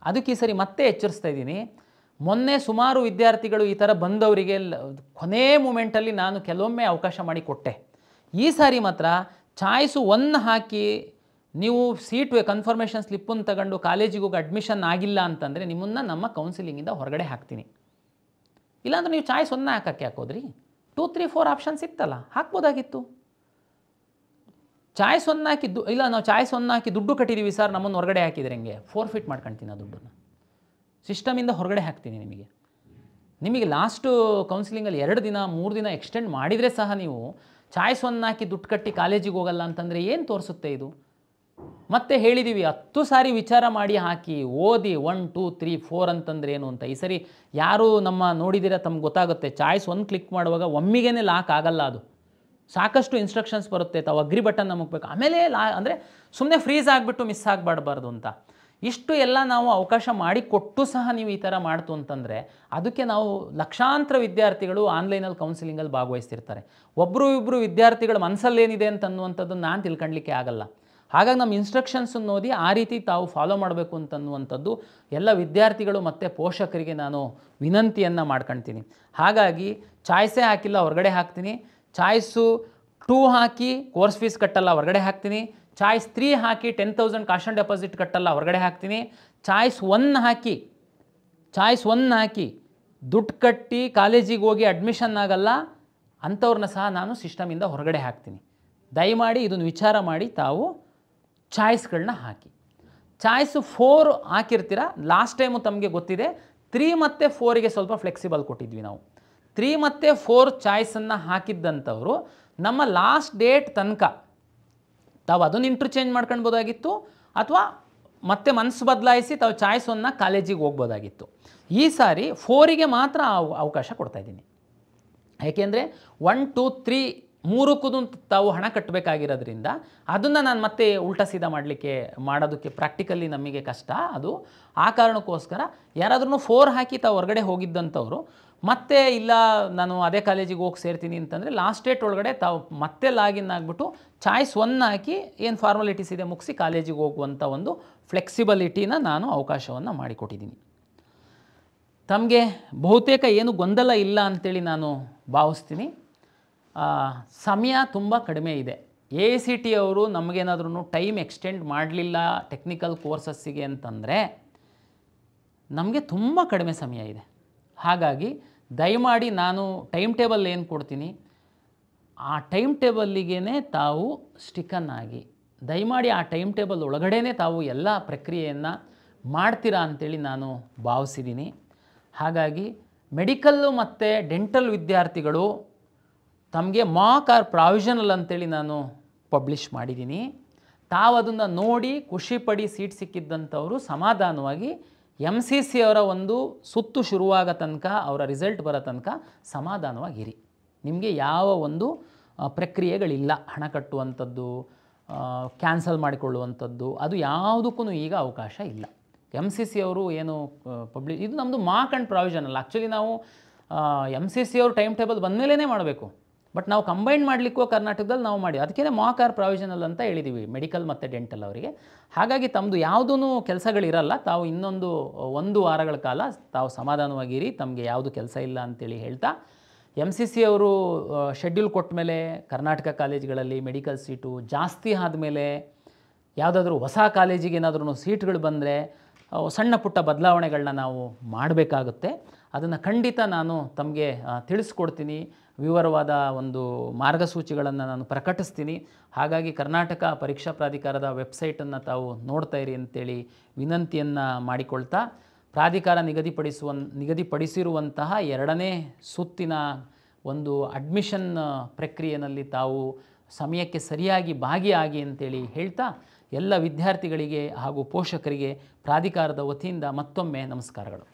ಅದಕ್ಕೆ ಈ ಸರಿ ಮತ್ತೆ ಎಚ್ಚರಿಸ್ತಾ ಇದ್ದೀನಿ. ಮೊನ್ನೆ ಸುಮಾರು ವಿದ್ಯಾರ್ಥಿಗಳು ಈ ಥರ ಬಂದವರಿಗೆ ಕೊನೆ ಮೂಮೆಂಟಲ್ಲಿ ನಾನು ಕೆಲವೊಮ್ಮೆ ಅವಕಾಶ ಮಾಡಿ ಕೊಟ್ಟೆ. ಈ ಸಾರಿ ಮಾತ್ರ ಚಾಯ್ಸು 1 ಹಾಕಿ ನೀವು ಸೀಟ್ ಕನ್ಫರ್ಮೇಷನ್ ಸ್ಲಿಪ್ಪನ್ನು ತಗೊಂಡು ಕಾಲೇಜಿಗೆ ಹೋಗಿ ಅಡ್ಮಿಷನ್ ಆಗಿಲ್ಲ ಅಂತಂದರೆ ನಿಮ್ಮನ್ನು ನಮ್ಮ ಕೌನ್ಸಿಲಿಂಗಿಂದ ಹೊರಗಡೆ ಹಾಕ್ತೀನಿ. ಇಲ್ಲಾಂದ್ರೆ ನೀವು ಚಾಯ್ಸ್ 1 ಹಾಕೋಕ್ಕೆ ಹಾಕೋದ್ರಿ. 2 3 4 ಆಪ್ಷನ್ಸ್ ಇತ್ತಲ್ಲ, ಹಾಕ್ಬೋದಾಗಿತ್ತು. ಚಾಯ್ಸ್ 1 ಹಾಕಿದ್ದು ಇಲ್ಲ, ನಾವು ಚಾಯ್ಸ್ 1 ಹಾಕಿ ದುಡ್ಡು ಕಟ್ಟಿದ್ದೀವಿ ಸರ್, ನಮ್ಮನ್ನು ಹೊರಗಡೆ ಹಾಕಿದ್ರೆ ಹೆಂಗೆ? ಫೋರ್ಫಿಟ್ ಮಾಡ್ಕೊಳ್ತೀನಿ ಆ ದುಡ್ಡನ್ನು, ಸಿಸ್ಟಮಿಂದ ಹೊರಗಡೆ ಹಾಕ್ತೀನಿ. ನಿಮಗೆ ಲಾಸ್ಟು ಕೌನ್ಸಿಲಿಂಗಲ್ಲಿ 2 ದಿನ 3 ದಿನ ಎಕ್ಸ್ಟೆಂಡ್ ಮಾಡಿದರೆ ಸಹ ನೀವು ಚಾಯ್ಸ್ 1 ಹಾಕಿ ದುಡ್ಡು ಕಟ್ಟಿ ಕಾಲೇಜಿಗೆ ಹೋಗಲ್ಲ ಅಂತಂದರೆ ಏನು ತೋರಿಸುತ್ತೆ ಇದು? ಮತ್ತೆ ಹೇಳಿದ್ದೀವಿ 10 ಸಾರಿ ವಿಚಾರ ಮಾಡಿ ಹಾಕಿ, ಓದಿ 1 2 3 4 ಅಂತಂದ್ರೆ ಏನು ಅಂತ. ಈ ಸರಿ ಯಾರು ನಮ್ಮ ನೋಡಿದ್ದೀರಾ ತಮ್ಗೆ ಗೊತ್ತಾಗುತ್ತೆ. ಚಾಯ್ಸ್ 1 ಕ್ಲಿಕ್ ಮಾಡುವಾಗ ಒಮ್ಮಿಗೆ ಲಾಕ್ ಆಗಲ್ಲ, ಅದು ಸಾಕಷ್ಟು ಇನ್ಸ್ಟ್ರಕ್ಷನ್ಸ್ ಬರುತ್ತೆ. ತಾವು ಅಗ್ರಿ ಬಟನ್ ಮುಗ್ಬೇಕು, ಆಮೇಲೆ ಅಂದರೆ ಸುಮ್ಮನೆ ಫ್ರೀಸ್ ಆಗಿಬಿಟ್ಟು ಮಿಸ್ ಆಗಬಾರ್ದು ಅಂತ. ಇಷ್ಟು ಎಲ್ಲ ನಾವು ಅವಕಾಶ ಮಾಡಿ ಕೊಟ್ಟು ಸಹ ನೀವು ಈ ಥರ ಮಾಡ್ತು ಅಂತಂದರೆ ಅದಕ್ಕೆ ನಾವು ಲಕ್ಷಾಂತರ ವಿದ್ಯಾರ್ಥಿಗಳು ಆನ್ಲೈನಲ್ಲಿ ಕೌನ್ಸಿಲಿಂಗಲ್ಲಿ ಭಾಗವಹಿಸ್ತಿರ್ತಾರೆ. ಒಬ್ಬರು ಇಬ್ಬರು ವಿದ್ಯಾರ್ಥಿಗಳ ಮನಸ್ಸಲ್ಲೇನಿದೆ ಅಂತ ಅನ್ನುವಂಥದ್ದನ್ನು ನಾನು ತಿಳ್ಕೊಳ್ಳಿಕ್ಕೆ ಆಗಲ್ಲ. ಹಾಗಾಗಿ ನಮ್ಮ ಇನ್ಸ್ಟ್ರಕ್ಷನ್ಸನ್ನು ಓದಿ ಆ ರೀತಿ ತಾವು ಫಾಲೋ ಮಾಡಬೇಕು ಅಂತನ್ನುವಂಥದ್ದು ಎಲ್ಲ ವಿದ್ಯಾರ್ಥಿಗಳು ಮತ್ತು ಪೋಷಕರಿಗೆ ನಾನು ವಿನಂತಿಯನ್ನು ಮಾಡ್ಕೊಳ್ತೀನಿ. ಹಾಗಾಗಿ ಚಾಯ್ಸೇ ಹಾಕಿಲ್ಲ, ಹೊರಗಡೆ ಹಾಕ್ತೀನಿ. ಚಾಯ್ಸು 2 ಹಾಕಿ ಕೋರ್ಸ್ ಫೀಸ್ ಕಟ್ಟಲ್ಲ, ಹೊರಗಡೆ ಹಾಕ್ತೀನಿ. ಚಾಯ್ಸ್ 3 ಹಾಕಿ 10,000 ಕಾಶ್ ಆ್ಯಂಡ್ ಡೆಪಾಸಿಟ್ ಕಟ್ಟಲ್ಲ, ಹೊರಗಡೆ ಹಾಕ್ತೀನಿ. ಚಾಯ್ಸ್ 1 ಹಾಕಿ ದುಡ್ಡು ಕಟ್ಟಿ ಕಾಲೇಜಿಗೆ ಹೋಗಿ ಅಡ್ಮಿಷನ್ ಆಗಲ್ಲ ಅಂಥವ್ರನ್ನ ಸಹ ನಾನು ಸಿಸ್ಟಮಿಂದ ಹೊರಗಡೆ ಹಾಕ್ತೀನಿ. ದಯಮಾಡಿ ಇದನ್ನು ವಿಚಾರ ಮಾಡಿ ತಾವು ಚಾಯ್ಸ್ಗಳನ್ನ ಹಾಕಿ. ಚಾಯ್ಸು 4 ಹಾಕಿರ್ತೀರ. ಲಾಸ್ಟ್ ಟೈಮು ತಮಗೆ ಗೊತ್ತಿದೆ 3 ಮತ್ತು 4ಗೆ ಸ್ವಲ್ಪ ಫ್ಲೆಕ್ಸಿಬಲ್ ಕೊಟ್ಟಿದ್ವಿ ನಾವು. 3 ಮತ್ತು 4 ಚಾಯ್ಸನ್ನು ಹಾಕಿದ್ದಂಥವರು ನಮ್ಮ ಲಾಸ್ಟ್ ಡೇಟ್ ತನಕ ತಾವು ಅದನ್ನು ಇಂಟರ್ಚೇಂಜ್ ಮಾಡ್ಕೊಳ್ಬೋದಾಗಿತ್ತು, ಅಥವಾ ಮತ್ತೆ ಮನಸ್ಸು ಬದಲಾಯಿಸಿ ತಾವು ಚಾಯ್ಸ್ 1 ಕಾಲೇಜಿಗೆ ಹೋಗ್ಬೋದಾಗಿತ್ತು. ಈ ಸಾರಿ 4ಗೆ ಮಾತ್ರ ಅವಕಾಶ ಕೊಡ್ತಾಯಿದ್ದೀನಿ. ಏಕೆಂದರೆ 1 2 3 ಮೂರಕ್ಕೂ ತಾವು ಹಣ ಕಟ್ಟಬೇಕಾಗಿರೋದ್ರಿಂದ ಅದನ್ನು ನಾನು ಮತ್ತೆ ಉಲ್ಟಾ ಸೀದಾ ಮಾಡೋದಕ್ಕೆ ಪ್ರಾಕ್ಟಿಕಲಿ ನಮಗೆ ಕಷ್ಟ. ಅದು ಆ ಕಾರಣಕ್ಕೋಸ್ಕರ ಯಾರಾದ್ರೂ 4 ಹಾಕಿ ತಾವು ಹೊರಗಡೆ ಹೋಗಿದ್ದಂಥವ್ರು ಮತ್ತೆ ಇಲ್ಲ ನಾನು ಅದೇ ಕಾಲೇಜಿಗೆ ಹೋಗಿ ಸೇರ್ತೀನಿ ಅಂತಂದರೆ ಲಾಸ್ಟ್ ಡೇಟ್ ಒಳಗಡೆ ತಾವು ಮತ್ತೆ ಲಾಗಿನ್ ಆಗಿಬಿಟ್ಟು ಚಾಯ್ಸ್ 1 ಹಾಕಿ ಏನು ಫಾರ್ಮಾಲಿಟೀಸ್ ಇದೆ ಮುಗಿಸಿ ಕಾಲೇಜಿಗೆ ಹೋಗುವಂಥ ಒಂದು ಫ್ಲೆಕ್ಸಿಬಿಲಿಟಿನ ನಾನು ಅವಕಾಶವನ್ನು ಮಾಡಿಕೊಟ್ಟಿದ್ದೀನಿ. ತಮಗೆ ಬಹುತೇಕ ಏನು ಗೊಂದಲ ಇಲ್ಲ ಅಂಥೇಳಿ ನಾನು ಭಾವಿಸ್ತೀನಿ. ಸಮಯ ತುಂಬ ಕಡಿಮೆ ಇದೆ. AICTE ಅವರು ನಮಗೇನಾದ್ರೂ ಟೈಮ್ ಎಕ್ಸ್ಟೆಂಡ್ ಮಾಡಲಿಲ್ಲ ಟೆಕ್ನಿಕಲ್ ಕೋರ್ಸಸ್ಸಿಗೆ ಅಂತಂದರೆ ನಮಗೆ ತುಂಬ ಕಡಿಮೆ ಸಮಯ ಇದೆ. ಹಾಗಾಗಿ ದಯಮಾಡಿ ನಾನು ಟೈಮ್ ಟೇಬಲ್ ಏನು ಕೊಡ್ತೀನಿ ಆ ಟೈಮ್ ಟೇಬಲ್ಲಿಗೇ ತಾವು ಸ್ಟಿಕನ್ ಆಗಿ ದಯಮಾಡಿ ಆ ಟೈಮ್ ಟೇಬಲ್ ಒಳಗಡೆನೇ ತಾವು ಎಲ್ಲ ಪ್ರಕ್ರಿಯೆಯನ್ನು ಮಾಡ್ತೀರಾ ಅಂಥೇಳಿ ನಾನು ಭಾವಿಸಿದ್ದೀನಿ. ಹಾಗಾಗಿ ಮೆಡಿಕಲ್ಲು ಮತ್ತು ಡೆಂಟಲ್ ವಿದ್ಯಾರ್ಥಿಗಳು ತಮಗೆ ಮಾಕ್ ಆರ್ ಪ್ರಾವಿಷನಲ್ ಅಂತೇಳಿ ನಾನು ಪಬ್ಲಿಷ್ ಮಾಡಿದ್ದೀನಿ. ತಾವು ಅದನ್ನು ನೋಡಿ ಖುಷಿಪಡಿ ಸೀಟ್ ಸಿಕ್ಕಿದ್ದಂಥವರು ಸಮಾಧಾನವಾಗಿ MCC ಅವರ ಒಂದು ಸುತ್ತು ಶುರುವಾಗ ತನಕ ಅವರ ರಿಸಲ್ಟ್ ಬರೋ ತನಕ ಸಮಾಧಾನವಾಗಿರಿ. ನಿಮಗೆ ಯಾವ ಒಂದು ಪ್ರಕ್ರಿಯೆಗಳಿಲ್ಲ, ಹಣ ಕಟ್ಟುವಂಥದ್ದು, ಕ್ಯಾನ್ಸಲ್ ಮಾಡಿಕೊಳ್ಳುವಂಥದ್ದು, ಅದು ಯಾವುದಕ್ಕೂ ಈಗ ಅವಕಾಶ ಇಲ್ಲ. MCC ಅವರು ಏನು ಇದು ನಮ್ಮದು ಮಾಕ್ ಆ್ಯಂಡ್ ಪ್ರಾವಿಷನಲ್. ಆ್ಯಕ್ಚುಲಿ ನಾವು MCC ಅವರು ಟೈಮ್ ಟೇಬಲ್ ಬಂದಮೇಲೇ ಮಾಡಬೇಕು. ಬಟ್ ನಾವು ಕಂಬೈನ್ ಮಾಡಲಿಕ್ಕೂ ಕರ್ನಾಟಕದಲ್ಲಿ ನಾವು ಮಾಡಿ ಅದಕ್ಕೇ ಮಾಕ್ ಆರ್ ಪ್ರಾವಿಷನಲ್ ಅಂತ ಹೇಳಿದ್ದೀವಿ ಮೆಡಿಕಲ್ ಮತ್ತು ಡೆಂಟಲ್ ಅವರಿಗೆ. ಹಾಗಾಗಿ ತಮ್ಮದು ಯಾವುದೂ ಕೆಲಸಗಳಿರಲ್ಲ. ತಾವು ಇನ್ನೊಂದು 1 ವಾರಗಳ ಕಾಲ ತಾವು ಸಮಾಧಾನವಾಗಿರಿ, ತಮಗೆ ಯಾವುದು ಕೆಲಸ ಇಲ್ಲ ಅಂತೇಳಿ ಹೇಳ್ತಾ MCC ಅವರು ಶೆಡ್ಯೂಲ್ ಕೊಟ್ಟ ಮೇಲೆ ಕರ್ನಾಟಕ ಕಾಲೇಜುಗಳಲ್ಲಿ ಮೆಡಿಕಲ್ ಸೀಟು ಜಾಸ್ತಿ ಆದಮೇಲೆ ಯಾವುದಾದ್ರೂ ಹೊಸ ಕಾಲೇಜಿಗೆ ಏನಾದ್ರೂ ಸೀಟ್ಗಳು ಬಂದರೆ ಸಣ್ಣ ಪುಟ್ಟ ಬದಲಾವಣೆಗಳನ್ನ ನಾವು ಮಾಡಬೇಕಾಗುತ್ತೆ. ಅದನ್ನು ಖಂಡಿತ ನಾನು ತಮಗೆ ತಿಳಿಸ್ಕೊಡ್ತೀನಿ. ವಿವರವಾದ ಒಂದು ಮಾರ್ಗಸೂಚಿಗಳನ್ನು ನಾನು ಪ್ರಕಟಿಸ್ತೀನಿ. ಹಾಗಾಗಿ ಕರ್ನಾಟಕ ಪರೀಕ್ಷಾ ಪ್ರಾಧಿಕಾರದ ವೆಬ್ಸೈಟನ್ನು ತಾವು ನೋಡ್ತಾ ಇರಿ ಅಂತೇಳಿ ವಿನಂತಿಯನ್ನು ಮಾಡಿಕೊಳ್ತಾ ಪ್ರಾಧಿಕಾರ ನಿಗದಿಪಡಿಸಿರುವಂತಹ 2ನೇ ಸುತ್ತಿನ ಒಂದು ಅಡ್ಮಿಷನ್ ಪ್ರಕ್ರಿಯೆಯಲ್ಲಿ ತಾವು ಸಮಯಕ್ಕೆ ಸರಿಯಾಗಿ ಭಾಗಿಯಾಗಿ ಅಂತೇಳಿ ಹೇಳ್ತಾ ಎಲ್ಲ ವಿದ್ಯಾರ್ಥಿಗಳಿಗೆ ಹಾಗೂ ಪೋಷಕರಿಗೆ ಪ್ರಾಧಿಕಾರದ ವತಿಯಿಂದ ಮತ್ತೊಮ್ಮೆ ನಮಸ್ಕಾರಗಳು.